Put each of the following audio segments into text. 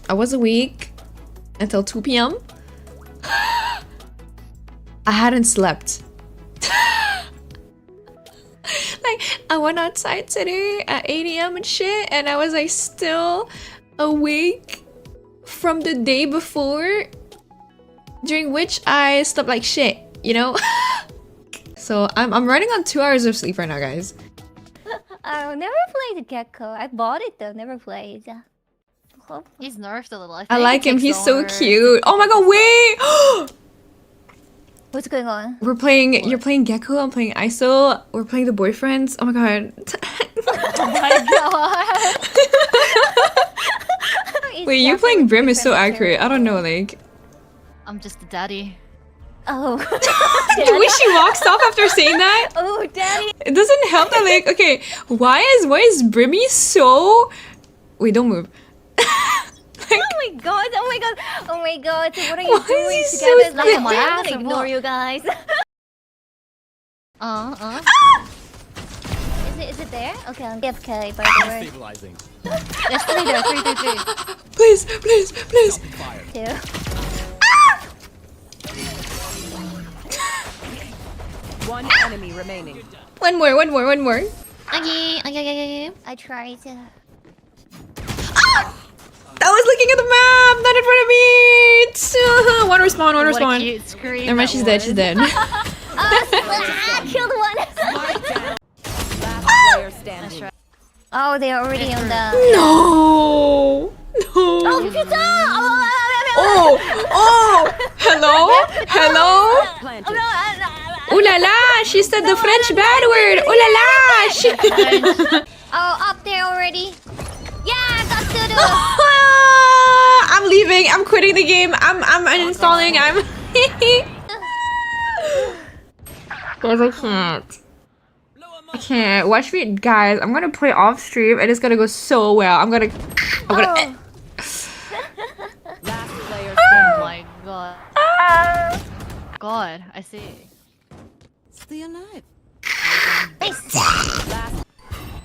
I was awake until 2 p.m. I hadn't slept. Like, I went outside today at 8 a.m. and shit, and I was like still awake from the day before, during which I slept like shit, you know? So I'm running on 2 hours of sleep right now, guys. I never played Gecko. I bought it though, never played. He's nerfed a little. I like him, he's so cute. Oh my god, wait! What's going on? We're playing, what? You're playing Gecko, I'm playing ISO, we're playing the boyfriends. Oh my god. Oh my god. Wait, you playing Brim is so accurate. I don't know, like. I'm just a daddy. Oh. The way she walks off after saying that. Oh, daddy. It doesn't help that, like, okay, why is Brimmy so... Wait, don't move. Like, oh my god, oh my god, oh my god, so what are you why doing is he together? so Like, on my I'm ass gonna or ignore what? you guys. Is it there? Okay, I'm AFK by the way. Stabilizing. There's 3 there, 3, 3, 3. Please, please, please. Two. One enemy remaining. One more. Okay. I tried to... That was looking at the map, not in front of me. It's, one respawn. What a cute scream. Never mind, she's dead, she's dead. Killed one! Last player standing. Right. Oh, they are already on the... No. Oh, pizza! Oh. Hello. Planted. Ooh la la, she said the French bad word. Ooh la la. Oh, up there already. Yeah, got to do. I'm leaving. I'm quitting the game. I'm uninstalling. Guys, I can't. Watch me, guys. I'm gonna play off stream and it's gonna go so well. I'm gonna. Oh. Last player Oh standing. my god. God, I see. Stay alive.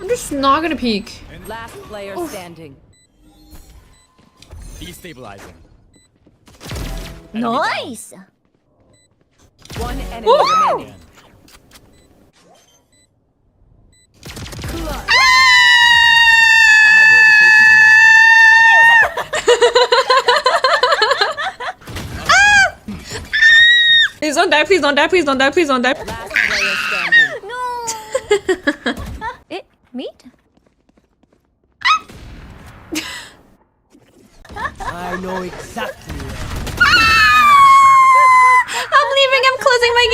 I'm just not gonna peek. Last player standing. Destabilizing. Nice! One enemy remaining. Please don't die, please don't die, please don't die, please don't die. Last player standing. No! Meat? I know exactly. I'm leaving, I'm closing my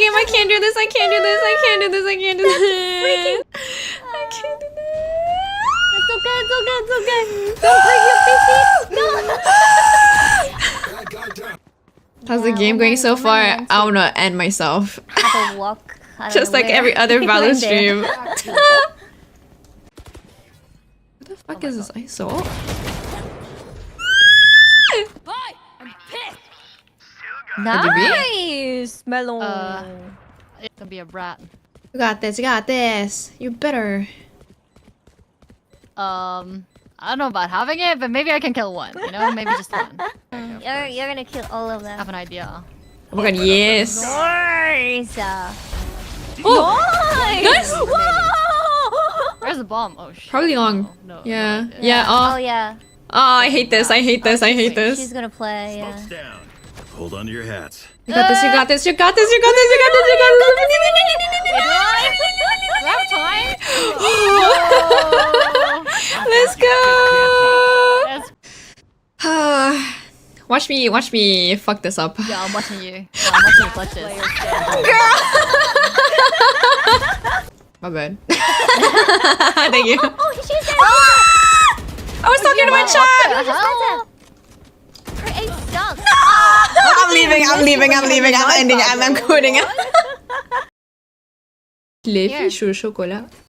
game, I can't do this, I can't do this. I can't do this. I can't do this. It's okay, it's okay, it's okay. Don't break your PC. No! How's the game going so far? I wanna end myself. Have a walk. I don't Just know like where. every other Valor Went there. stream. What the fuck is this ISO? Nice! Melon. It can be a brat. You got this, you got this. You better. I don't know about having it, but maybe I can kill one. You know, maybe just one. You're gonna kill all of I have them. an idea. Oh my god, yes. Nice! Oh! Nice! Nice! Whoa! Where's the bomb? Oh shit. Probably long. No, Yeah. no, Yeah. Oh Oh. yeah. Oh, I hate this. I hate this. I hate She's this. gonna play, yeah. Smoke's down. Hold on to your hats. You got this. You got this. You got this. You got this. You got this. You got this. Do I have time? Let's go. Yes. Watch me fuck this up. Yeah, I'm watching you. Yeah, I'm watching you clutch this. My bad. Thank you. Oh, she's there! I was talking to my chat. Her aim sucks! I'm leaving. I'm ending. I'm quitting. Les fiches au chocolat.